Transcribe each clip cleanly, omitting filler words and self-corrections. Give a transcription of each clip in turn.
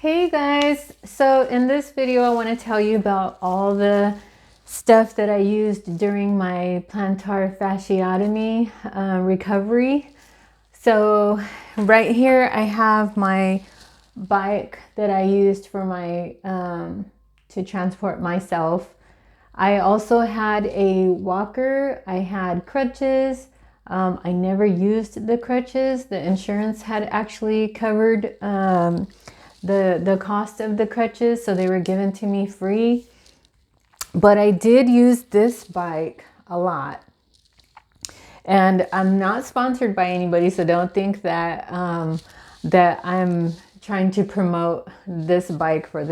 Hey guys, so in this video I want to tell you about all the stuff that I used during my plantar fasciotomy recovery. So right here I have my bike that I used for my to transport myself. I also had a walker, I had crutches. I never used the crutches. The insurance had actually covered the cost of the crutches, so they were given to me free. But I did use this bike a lot. And I'm not sponsored by anybody, so don't think that that I'm trying to promote this bike for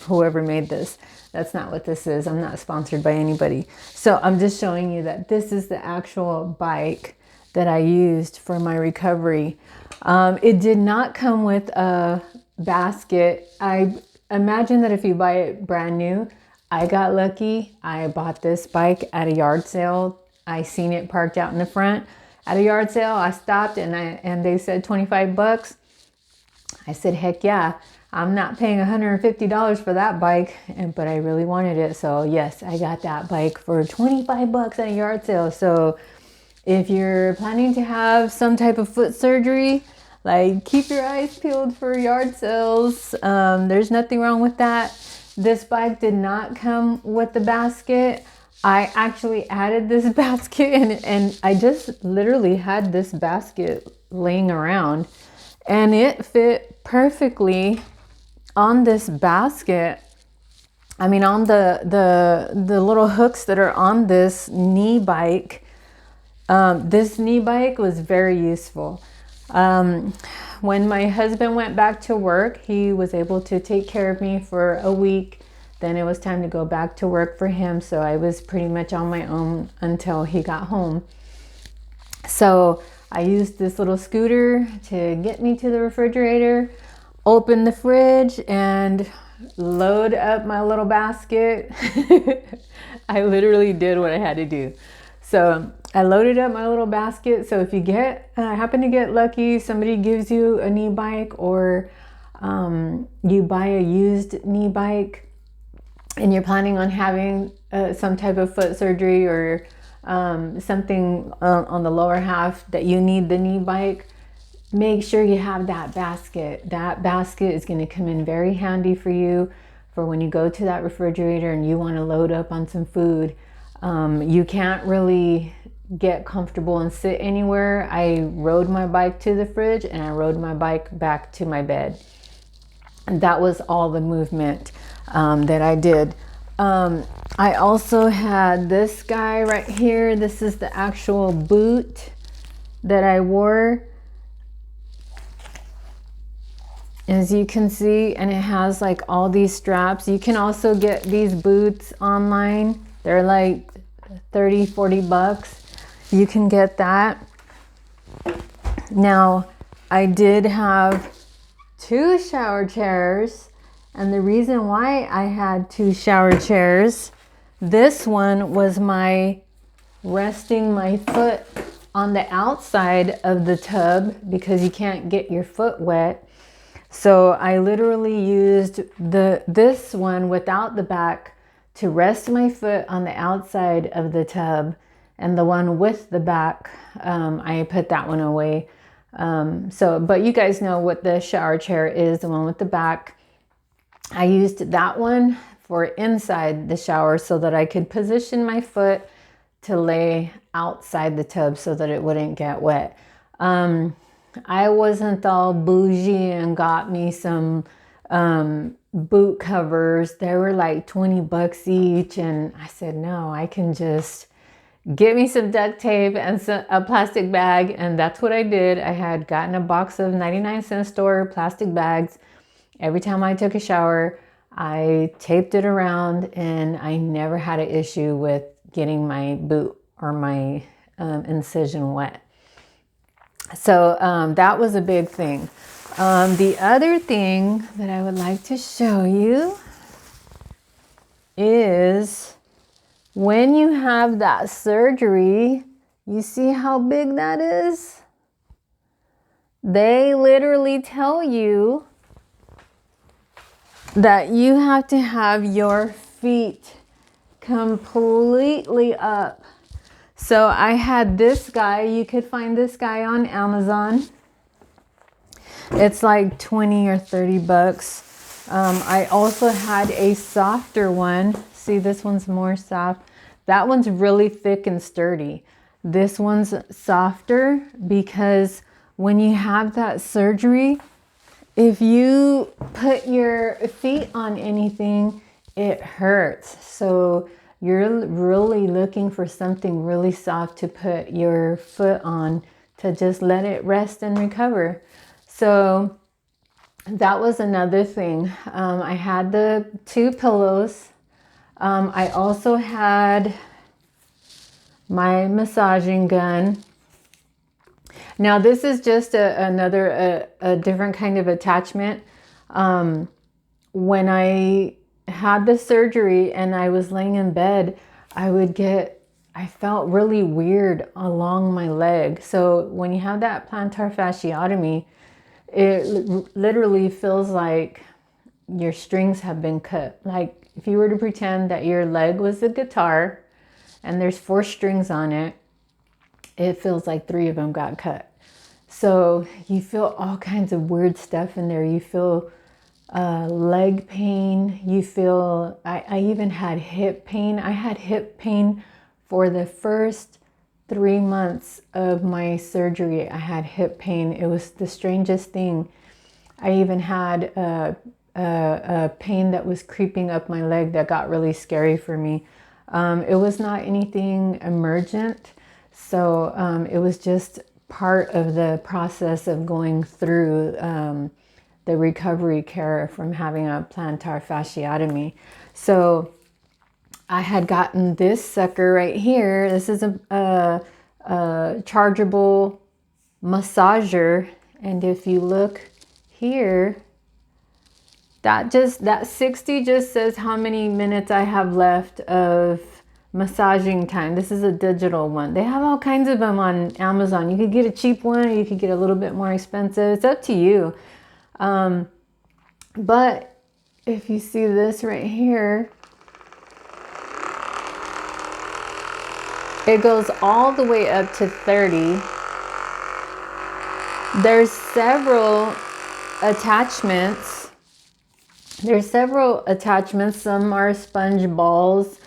whoever made this. That's not what this is. I'm not sponsored by anybody. So I'm just showing you that this is the actual bike that I used for my recovery. It did not come with a basket. I imagine that if you buy it brand new, I got lucky. I bought this bike at a yard sale. I seen it parked out in the front at a yard sale. I stopped and they said 25 bucks. I said, heck yeah, I'm not paying $150 for that bike, but I really wanted it. So yes, I got that bike for 25 bucks at a yard sale. So if you're planning to have some type of foot surgery, like, keep your eyes peeled for yard sales. There's nothing wrong with that. This bike did not come with the basket. I actually added this basket and I just literally had this basket laying around and it fit perfectly on this basket. I mean, on the little hooks that are on this knee bike. This knee bike was very useful. When my husband went back to work, he was able to take care of me for a week. Then it was time to go back to work for him. So I was pretty much on my own until he got home. So I used this little scooter to get me to the refrigerator, open the fridge, and load up my little basket. I literally did what I had to do. So I loaded up my little basket. So if you happen to get lucky, somebody gives you a knee bike or you buy a used knee bike and you're planning on having some type of foot surgery or something on the lower half that you need the knee bike, make sure you have that basket. That basket is going to come in very handy for you for when you go to that refrigerator and you want to load up on some food. You can't really get comfortable and sit anywhere. I rode my bike to the fridge and I rode my bike back to my bed. And that was all the movement that I did. I also had this guy right here. This is the actual boot that I wore. As you can see, and it has like all these straps. You can also get these boots online. They're like 30-40 bucks. You can get that. Now, I did have 2 shower chairs, and the reason why I had 2 shower chairs, this one was my resting my foot on the outside of the tub because you can't get your foot wet. So I literally used this one without the back to rest my foot on the outside of the tub, and the one with the back, I put that one away. But you guys know what the shower chair is, the one with the back. I used that one for inside the shower so that I could position my foot to lay outside the tub so that it wouldn't get wet. I wasn't all bougie and got me some boot covers. They were like 20 bucks each. And I said, no, I can just get me some duct tape and a plastic bag. And that's what I did. I had gotten a box of 99-cent store plastic bags. Every time I took a shower, I taped it around and I never had an issue with getting my boot or my incision wet. So that was a big thing. The other thing that I would like to show you is when you have that surgery, you see how big that is? They literally tell you that you have to have your feet completely up. So I had this guy. You could find this guy on Amazon. It's like 20 or 30 bucks. I also had a softer one. See, this one's more soft. That one's really thick and sturdy. This one's softer because when you have that surgery, if you put your feet on anything, it hurts. So you're really looking for something really soft to put your foot on to just let it rest and recover. So that was another thing. I had the 2 pillows. I also had my massaging gun. Now this is just another different kind of attachment. When I had the surgery and I was laying in bed, I felt really weird along my leg. So when you have that plantar fasciotomy, it literally feels like your strings have been cut. Like if you were to pretend that your leg was a guitar and there's 4 strings on it, it feels like 3 of them got cut. So you feel all kinds of weird stuff in there. You feel leg pain. You feel, I even had hip pain. I had hip pain for the first 3 months of my surgery. I had hip pain. It was the strangest thing. I even had a pain that was creeping up my leg that got really scary for me. It was not anything emergent. So it was just part of the process of going through the recovery care from having a plantar fasciotomy. So I had gotten this sucker right here. This is a chargeable massager. And if you look here, that 60 just says how many minutes I have left of massaging time. This is a digital one. They have all kinds of them on Amazon. You could get a cheap one or you could get a little bit more expensive. It's up to you. But if you see this right here, it goes all the way up to 30. There's several attachments. Some are sponge balls.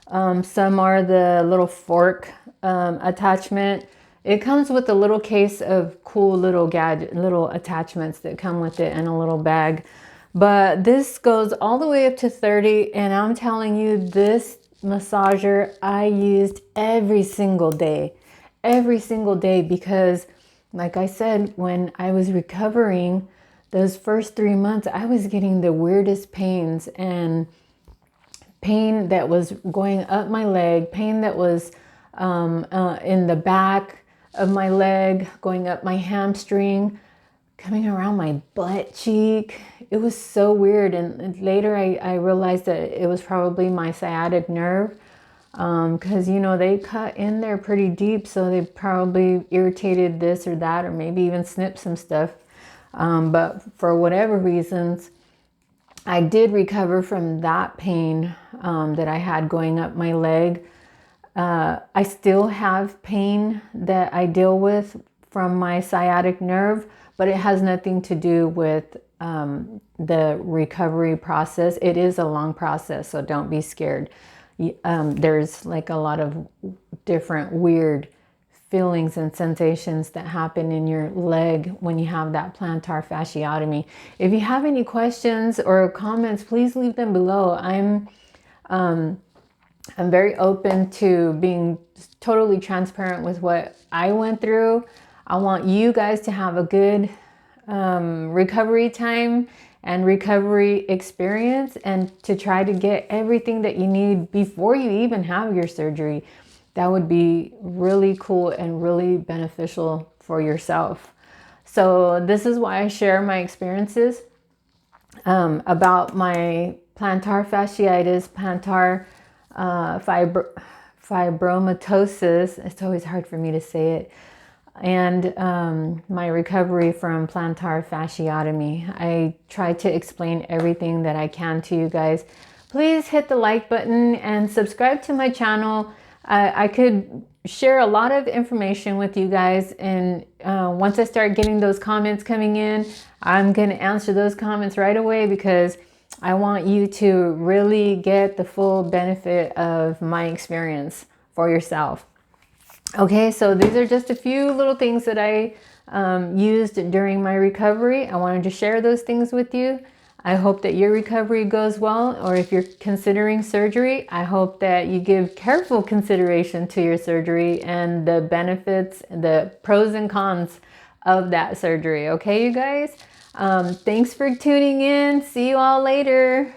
Some are the little fork attachment. It comes with a little case of cool little attachments that come with it and a little bag. But this goes all the way up to 30. And I'm telling you, this massager I used every single day, because like I said, when I was recovering those first 3 months, I was getting the weirdest pains, and pain that was going up my leg, pain that was in the back of my leg, going up my hamstring, coming around my butt cheek. It was so weird. And later I realized that it was probably my sciatic nerve, because they cut in there pretty deep, so they probably irritated this or that, or maybe even snipped some stuff. But for whatever reasons, I did recover from that pain that I had going up my leg. I still have pain that I deal with from my sciatic nerve, but it has nothing to do with the recovery process. It is a long process, so don't be scared. There's like a lot of different weird feelings and sensations that happen in your leg when you have that plantar fasciotomy. If you have any questions or comments, please leave them below. I'm very open to being totally transparent with what I went through. I want you guys to have a good recovery time and recovery experience, and to try to get everything that you need before you even have your surgery. That would be really cool and really beneficial for yourself. So this is why I share my experiences about my plantar fasciitis, plantar fibromatosis. It's always hard for me to say it. and my recovery from plantar fasciotomy. I try to explain everything that I can to you guys. Please hit the like button and subscribe to my channel. I could share a lot of information with you guys, and once I start getting those comments coming in, I'm going to answer those comments right away, because I want you to really get the full benefit of my experience for yourself. Okay, so these are just a few little things that I used during my recovery. I wanted to share those things with you. I hope that your recovery goes well, or if you're considering surgery, I hope that you give careful consideration to your surgery and the benefits, the pros and cons of that surgery. Okay, you guys? Thanks for tuning in. See you all later.